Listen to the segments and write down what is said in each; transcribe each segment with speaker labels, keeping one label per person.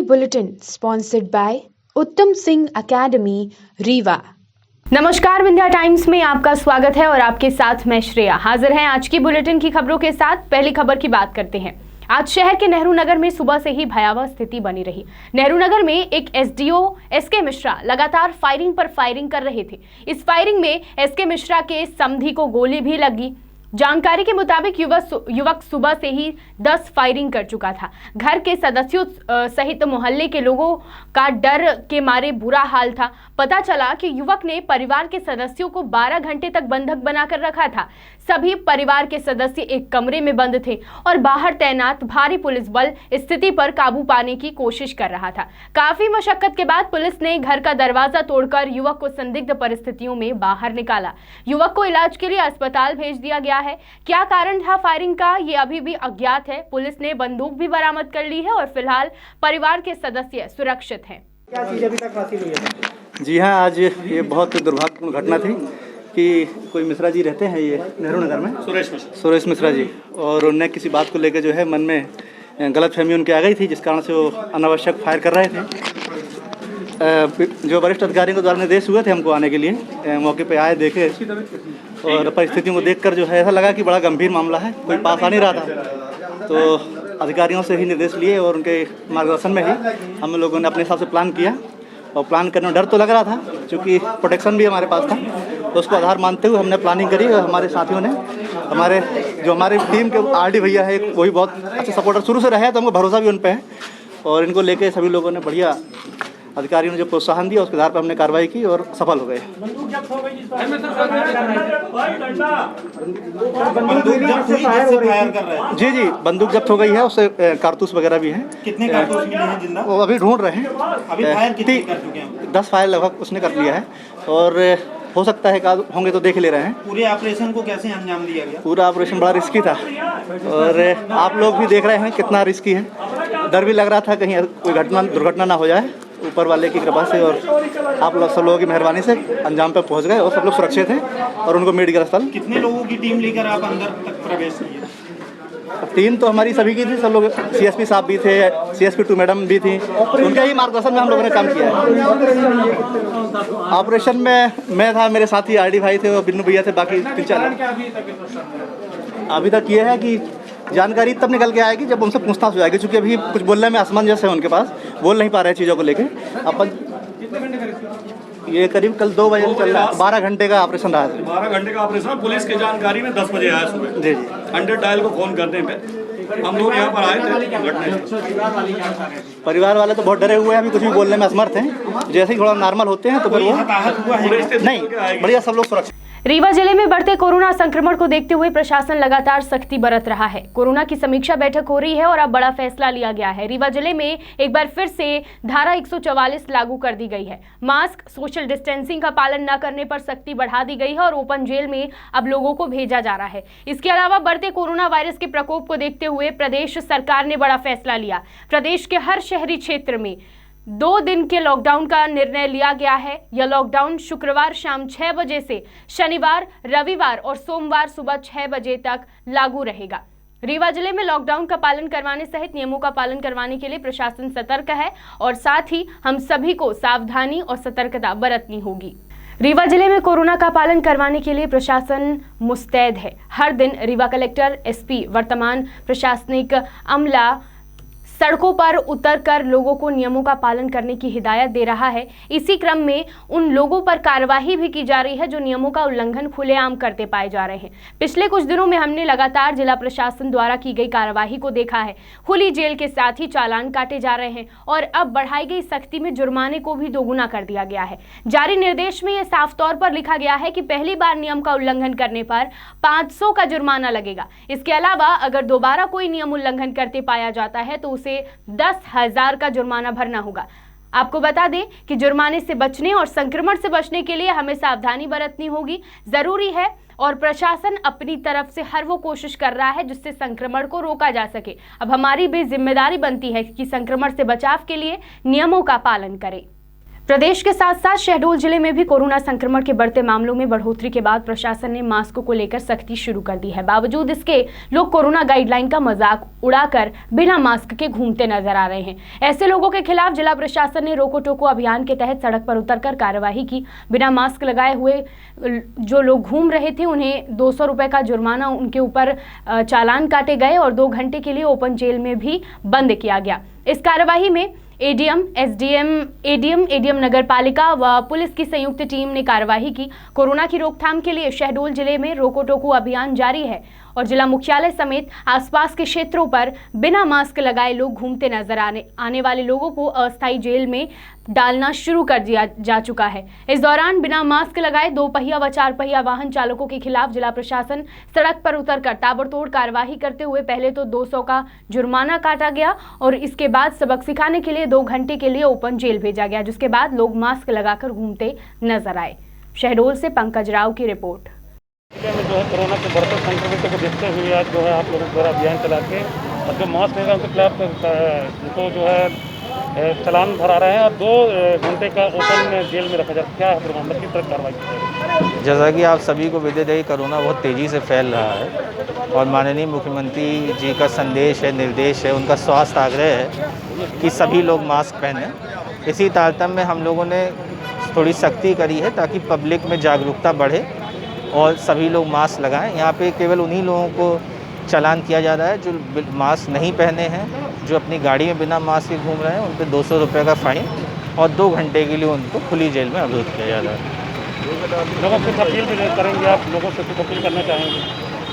Speaker 1: Bulletin sponsored by उत्तम Singh academy Rewa.
Speaker 2: नमस्कार, Vindhya times में आपका स्वागत है और आपके साथ मैं श्रेया हाजिर हैं आज की बुलेटिन की खबरों के साथ। पहली खबर की बात करते हैं। आज शहर के नेहरू नगर में सुबह से ही भयावह स्थिति बनी रही। नेहरू नगर में एक एसडीओ एसके मिश्रा लगातार फायरिंग पर फायरिंग कर रहे थे। इस फायरिंग में एसके मिश्रा के समधी को गोली भी लगी। जानकारी के मुताबिक युवक सुबह से ही 10 फायरिंग कर चुका था। घर के सदस्यों सहित मोहल्ले के लोगों का डर के मारे बुरा हाल था। पता चला कि युवक ने परिवार के सदस्यों को 12 घंटे तक बंधक बनाकर रखा था। सभी परिवार के सदस्य एक कमरे में बंद थे और बाहर तैनात भारी पुलिस बल स्थिति पर काबू पाने की कोशिश कर रहा था। काफी मशक्कत के बाद पुलिस ने घर का दरवाजा तोड़कर युवक को संदिग्ध परिस्थितियों में बाहर निकाला। युवक को इलाज के लिए अस्पताल भेज दिया गया है। क्या कारण था फायरिंग का, ये अभी भी अज्ञात है। पुलिस ने बंदूक भी बरामद कर ली है और फिलहाल परिवार के सदस्य सुरक्षित हैं।
Speaker 3: क्या चीज अभी तक हासिल हुई है?
Speaker 4: जी हाँ, आज ये बहुत दुर्भाग्यपूर्ण घटना थी कि कोई मिश्रा जी रहते हैं ये नेहरू नगर में, सुरेश मिश्रा जी, और उन्हें किसी बात को लेकर जो है मन में गलतफहमी उनके आ गई थी, जिस कारण से वो अनावश्यक फायर कर रहे थे। जो वरिष्ठ अधिकारियों के द्वारा निर्देश हुए थे हमको आने के लिए, मौके पे आए, देखे और परिस्थितियों को देखकर जो है ऐसा लगा कि बड़ा गंभीर मामला है, कोई पास आ नहीं रहा था। तो अधिकारियों से ही निर्देश लिए और उनके मार्गदर्शन में ही हम लोगों ने अपने हिसाब से प्लान किया। और प्लान करने में डर तो लग रहा था, क्योंकि प्रोटेक्शन भी हमारे पास था, तो उसको आधार मानते हुए हमने प्लानिंग करी। और हमारे साथियों ने, हमारे टीम के आरडी भैया है, वही बहुत अच्छे सपोर्टर शुरू से रहे, तो हमको भरोसा भी उन पर है। और इनको लेके सभी लोगों ने बढ़िया, अधिकारियों ने जो प्रोत्साहन दिया उसके आधार पर हमने कार्रवाई की और सफल हो गए। जी जी, बंदूक जब्त हो गई है, उससे कारतूस वगैरह भी हैं।
Speaker 3: कितने कारतूस मिले हैं जिंदा?
Speaker 4: वो अभी ढूंढ रहे हैं।
Speaker 3: अभी फायर कितने कर चुके हैं?
Speaker 4: 10 फायर लगभग उसने कर लिया है और हो सकता है कि होंगे तो देख ले रहे हैं।
Speaker 3: पूरे ऑपरेशन को कैसे अंजाम दिया गया?
Speaker 4: पूरा ऑपरेशन बड़ा रिस्की था और आप लोग भी देख रहे हैं कितना रिस्की है। डर भी लग रहा था कहीं कोई दुर्घटना ना हो जाए। ऊपर वाले की कृपा से और आप लोग सब लोगों की मेहरबानी से अंजाम पर पहुंच गए और सब लोग सुरक्षित हैं और उनको मेडिकल अस्पताल।
Speaker 3: कितने लोगों की टीम लेकर आप अंदर तक प्रवेश किए?
Speaker 4: टीम तो हमारी सभी की थी, सब लोग, सीएसपी साहब भी थे, सीएसपी 2 मैडम भी थी, उनके ही मार्गदर्शन में हम लोगों ने काम किया है। ऑपरेशन में मैं था, मेरे साथी आरडी भाई थे और बिन्नू भैया थे, बाकी 3-4। अभी तक ये है कि जानकारी तब निकल के आएगी जब उनसे पूछताछ हो जाएगी, क्योंकि अभी कुछ बोलने में असमंजस है उनके पास, बोल नहीं पा रहे चीज़ों को लेके। अपन ये करीब कल 2 बजे चल रहा है, 12 घंटे का ऑपरेशन रहा है।
Speaker 5: 12 घंटे का ऑपरेशन। पुलिस की जानकारी में 10 बजे आया सुबह।
Speaker 4: जी जी,
Speaker 5: 100 डायल को फोन करने पे हम लोग यहाँ पर आए थे।
Speaker 4: परिवार वाले तो बहुत डरे हुए हैं, अभी कुछ भी बोलने में असमर्थ हैं। जैसे ही थोड़ा नॉर्मल होते हैं तो फिर वो नहीं, बढ़िया, सब लोग सुरक्षित।
Speaker 2: रीवा जिले में बढ़ते कोरोना संक्रमण को देखते हुए प्रशासन लगातार सख्ती बरत रहा है। कोरोना की समीक्षा बैठक हो रही है और अब बड़ा फैसला लिया गया है। रीवा जिले में एक बार फिर से धारा 144 लागू कर दी गई है। मास्क, सोशल डिस्टेंसिंग का पालन न करने पर सख्ती बढ़ा दी गई है और ओपन जेल में अब लोगों को भेजा जा रहा है। इसके अलावा बढ़ते कोरोना वायरस के प्रकोप को देखते हुए प्रदेश सरकार ने बड़ा फैसला लिया। प्रदेश के हर शहरी क्षेत्र में 2 दिन के लॉकडाउन का निर्णय लिया गया है। यह लॉकडाउन शुक्रवार शाम 6 बजे से शनिवार, रविवार और सोमवार सुबह 6 बजे तक लागू रहेगा। रीवा जिले में लॉकडाउन का पालन करवाने सहित नियमों का पालन करवाने के लिए प्रशासन सतर्क है और साथ ही हम सभी को सावधानी और सतर्कता बरतनी होगी। रीवा जिले में कोरोना का पालन करवाने के लिए प्रशासन मुस्तैद है। हर दिन रीवा कलेक्टर, एसपी, वर्तमान प्रशासनिक अमला सड़कों पर उतरकर लोगों को नियमों का पालन करने की हिदायत दे रहा है। इसी क्रम में उन लोगों पर कार्रवाई भी की जा रही है जो नियमों का उल्लंघन खुलेआम करते पाए जा रहे हैं। पिछले कुछ दिनों में हमने लगातार जिला प्रशासन द्वारा की गई कार्रवाई को देखा है। खुली जेल के साथ ही चालान काटे जा रहे हैं और अब बढ़ाई गई सख्ती में जुर्माने को भी दोगुना कर दिया गया है। जारी निर्देश में यह साफ तौर पर लिखा गया है कि पहली बार नियम का उल्लंघन करने पर 500 का जुर्माना लगेगा। इसके अलावा अगर दोबारा कोई नियम उल्लंघन करते पाया जाता है तो उसे 10,000 का जुर्माना भरना होगा। आपको बता दें कि जुर्माने से बचने और संक्रमण से बचने के लिए हमें सावधानी बरतनी होगी, जरूरी है और प्रशासन अपनी तरफ से हर वो कोशिश कर रहा है जिससे संक्रमण को रोका जा सके। अब हमारी भी जिम्मेदारी बनती है कि संक्रमण से बचाव के लिए नियमों का पालन करें। प्रदेश के साथ साथ शहडोल जिले में भी कोरोना संक्रमण के बढ़ते मामलों में बढ़ोतरी के बाद प्रशासन ने मास्क को लेकर सख्ती शुरू कर दी है। बावजूद इसके लोग कोरोना गाइडलाइन का मजाक उड़ाकर बिना मास्क के घूमते नजर आ रहे हैं। ऐसे लोगों के खिलाफ जिला प्रशासन ने रोको टोको अभियान के तहत सड़क पर उतरकर कार्यवाही की। बिना मास्क लगाए हुए जो लोग घूम रहे थे उन्हें 200 रुपए का जुर्माना, उनके ऊपर चालान काटे गए और 2 घंटे के लिए ओपन जेल में भी बंद किया गया। इस कार्यवाही में एडीएम, एडीएम नगर पालिका व पुलिस की संयुक्त टीम ने कार्यवाही की। कोरोना की रोकथाम के लिए शहडोल जिले में रोको टोको अभियान जारी है और जिला मुख्यालय समेत आसपास के क्षेत्रों पर बिना मास्क लगाए लोग घूमते नजर आने वाले लोगों को अस्थायी जेल में डालना शुरू कर दिया जा चुका है। इस दौरान बिना मास्क लगाए 2 पहिया व 4 पहिया वाहन चालकों के खिलाफ जिला प्रशासन सड़क पर उतरकर ताबड़तोड़ कार्यवाही करते हुए पहले तो 200 का जुर्माना काटा गया और इसके बाद सबक सिखाने के लिए 2 घंटे के लिए ओपन जेल भेजा गया, जिसके बाद लोग मास्क लगाकर घूमते नजर आए। शहडोल से पंकज राव की रिपोर्ट।
Speaker 6: जिले में जो है कोरोना के बढ़ते संक्रमितों को देखते हुए आज जो है आप लोगों द्वारा अभियान चला के और जो मास्क नहीं उनके खिलाफ उनको जो है चालान भरा रहे हैं और 2 घंटे का ओपन जेल में रखा जाता। क्या है मामला, किस तरह कार्रवाई की जाएगी?
Speaker 7: जैसा कि आप सभी को विदित है, कोरोना बहुत तेज़ी से फैल रहा है और माननीय मुख्यमंत्री जी का संदेश है, निर्देश है, उनका स्वास्थ्य आग्रह है कि सभी लोग मास्क पहनें। इसी तारतम्य में हम लोगों ने थोड़ी सख्ती करी है ताकि पब्लिक में जागरूकता बढ़े और सभी लोग मास्क लगाएं। यहाँ पे केवल उन्हीं लोगों को चालान किया जा रहा है जो मास्क नहीं पहने हैं, जो अपनी गाड़ी में बिना मास्क के घूम रहे हैं, उन पर 200 रुपये का फाइन और 2 घंटे के लिए उनको खुली जेल में अवरुद्ध किया जा रहा है।
Speaker 6: लोगों से अपील भी करेंगे, आप लोगों से कुछ अपील करना चाहेंगे?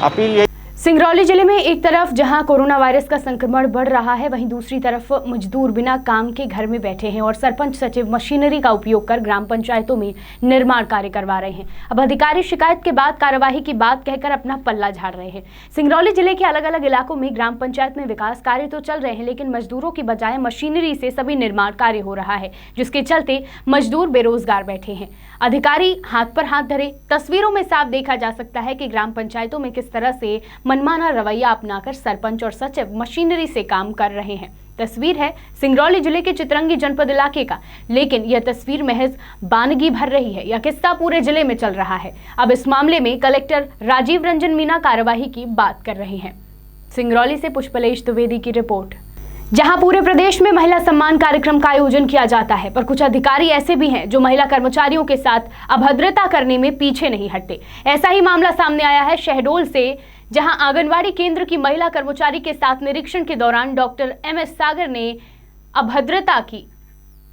Speaker 7: अपील ये
Speaker 2: सिंगरौली जिले में एक तरफ जहां कोरोना वायरस का संक्रमण बढ़ रहा है, वहीं दूसरी तरफ मजदूर बिना काम के घर में बैठे हैं और सरपंच सचिव मशीनरी का उपयोग कर ग्राम पंचायतों में निर्माण कार्य करवा रहे हैं। अब अधिकारी शिकायत के बाद कार्यवाही की बात कहकर अपना पल्ला झाड़ रहे हैं। सिंगरौली जिले के अलग अलग इलाकों में ग्राम पंचायत में विकास कार्य तो चल रहे हैं, लेकिन मजदूरों की बजाय मशीनरी से सभी निर्माण कार्य हो रहा है, जिसके चलते मजदूर बेरोजगार बैठे हैं। अधिकारी हाथ पर हाथ धरे। तस्वीरों में साफ देखा जा सकता है कि ग्राम पंचायतों में किस तरह से मनमाना रवैया अपनाकर सरपंच और सचिव मशीनरी से काम कर रहे हैं। तस्वीर है सिंगरौली जिले के चितरंगी जनपद इलाके का, लेकिन यह तस्वीर महज बानगी भर रही है। यह किस्सा पूरे जिले में चल रहा है। अब इस मामले में कलेक्टर राजीव रंजन मीना कार्यवाही की बात कर रहे हैं। सिंगरौली से पुष्पलेश द्विवेदी की रिपोर्ट। जहां पूरे प्रदेश में महिला सम्मान कार्यक्रम का आयोजन किया जाता है, पर कुछ अधिकारी ऐसे भी हैं जो महिला कर्मचारियों के साथ अभद्रता करने में पीछे नहीं हटते। ऐसा ही मामला सामने आया है शहडोल से, जहां आंगनवाड़ी केंद्र की महिला कर्मचारी के साथ निरीक्षण के दौरान डॉक्टर MS सागर ने अभद्रता की।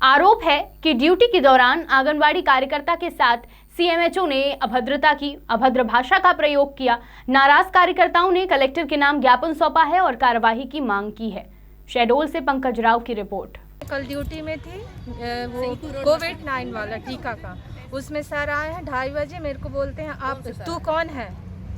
Speaker 2: आरोप है कि ड्यूटी के दौरान आंगनवाड़ी कार्यकर्ता के साथ CMHO ने अभद्रता की, अभद्र भाषा का प्रयोग किया। नाराज कार्यकर्ताओं ने कलेक्टर के नाम ज्ञापन सौंपा है और कार्यवाही की मांग की है। शहडोल से पंकज राव की रिपोर्ट।
Speaker 8: कल ड्यूटी में थी वो कोविड-19 वाला टीका का, उसमें सर आए हैं 2:30 बजे। मेरे को बोलते हैं आप तू कौन है?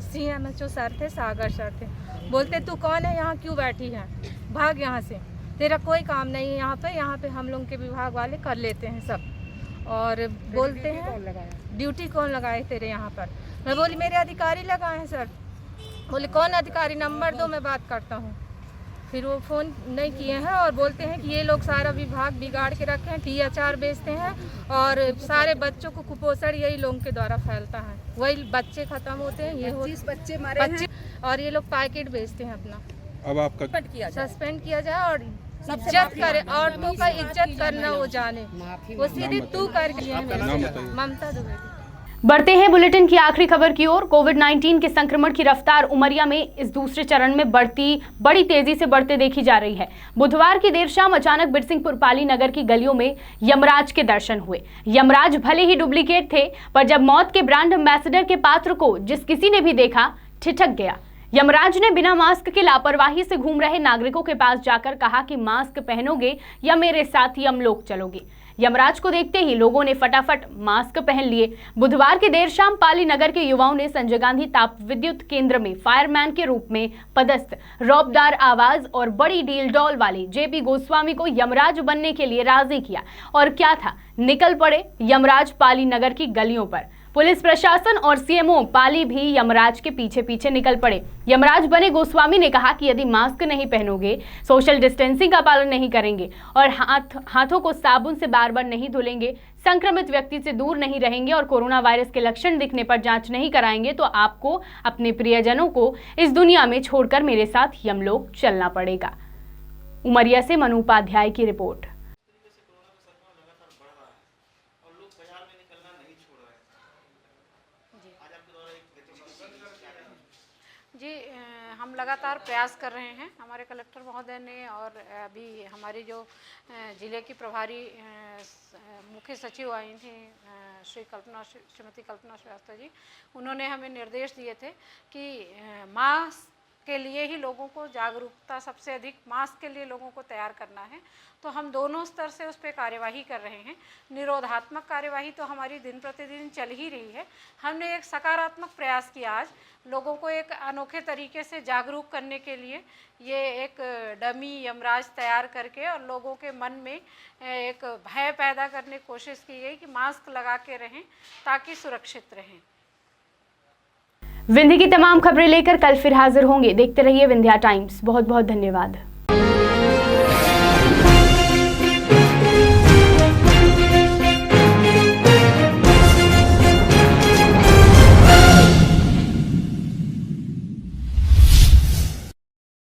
Speaker 8: CMHO सर थे, सागर सर थे। बोलते तू कौन है, यहाँ क्यों बैठी है, भाग यहाँ से, तेरा कोई काम नहीं है यहाँ पे हम लोग के विभाग वाले कर लेते हैं सब। और बोलते हैं ड्यूटी कौन लगाए तेरे यहाँ पर? मैं बोली मेरे अधिकारी लगाए हैं सर। बोले कौन अधिकारी, नंबर दो मैं बात करता हूँ। फिर वो फ़ोन नहीं किए हैं और बोलते हैं कि ये लोग सारा विभाग बिगाड़ के रखे हैं, THR बेचते हैं और सारे बच्चों को कुपोषण यही लोगों के द्वारा फैलता है, वही बच्चे ख़त्म होते हैं। ये 25 बच्चे मरे हैं और ये लोग पैकेट बेचते हैं अपना। अब आपका सस्पेंड किया जाए और इज्जत करे, औरतों का इज्जत करना वो जाने, वो सीधी तू करके। ममता द्विवेदी।
Speaker 2: बढ़ते हैं बुलेटिन की आखिरी खबर की ओर। कोविड-19 के संक्रमण की रफ्तार उमरिया में इस दूसरे चरण में बड़ी तेजी से बढ़ते देखी जा रही है। बुधवार की देर शाम अचानक बिरसिंहपुर पाली नगर की गलियों में यमराज के दर्शन हुए। यमराज भले ही डुप्लीकेट थे, पर जब मौत के ब्रांड एम्बेसडर के पात्र को जिस किसी ने भी देखा, ठिठक गया। यमराज ने बिना मास्क के लापरवाही से घूम रहे नागरिकों के पास जाकर कहा कि मास्क पहनोगे या मेरे साथ यमलोक चलोगे। यमराज को देखते ही लोगों ने फटाफट मास्क पहन लिए। बुधवार की देर शाम पाली नगर के युवाओं ने संजय गांधी ताप विद्युत केंद्र में फायरमैन के रूप में पदस्थ रौबदार आवाज और बड़ी डील डॉल वाले JP गोस्वामी को यमराज बनने के लिए राजी किया और क्या था, निकल पड़े यमराज पाली नगर की गलियों पर। पुलिस प्रशासन और सीएमओ पाली भी यमराज के पीछे पीछे निकल पड़े। यमराज बने गोस्वामी ने कहा कि यदि मास्क नहीं पहनोगे, सोशल डिस्टेंसिंग का पालन नहीं करेंगे और हाथों को साबुन से बार बार नहीं धुलेंगे, संक्रमित व्यक्ति से दूर नहीं रहेंगे और कोरोना वायरस के लक्षण दिखने पर जांच नहीं कराएंगे तो आपको अपने प्रियजनों को इस दुनिया में छोड़कर मेरे साथ यमलोक चलना पड़ेगा। उमरिया से मनु उपाध्याय की रिपोर्ट।
Speaker 9: जी, हम लगातार प्रयास कर रहे हैं। हमारे कलेक्टर महोदय ने और अभी हमारी जो ज़िले की प्रभारी मुख्य सचिव आई थी श्रीमती कल्पना श्रीवास्तव जी, उन्होंने हमें निर्देश दिए थे कि मास्क के लिए ही लोगों को जागरूकता, सबसे अधिक मास्क के लिए लोगों को तैयार करना है। तो हम दोनों स्तर से उस पर कार्यवाही कर रहे हैं। निरोधात्मक कार्यवाही तो हमारी दिन प्रतिदिन चल ही रही है। हमने एक सकारात्मक प्रयास किया आज, लोगों को एक अनोखे तरीके से जागरूक करने के लिए ये एक डमी यमराज तैयार करके और लोगों के मन में एक भय पैदा करने की कोशिश की गई कि मास्क लगा के रहें ताकि सुरक्षित रहें।
Speaker 2: विंध्य की तमाम खबरें लेकर कल फिर हाजिर होंगे। देखते रहिए विंध्या टाइम्स। बहुत बहुत धन्यवाद।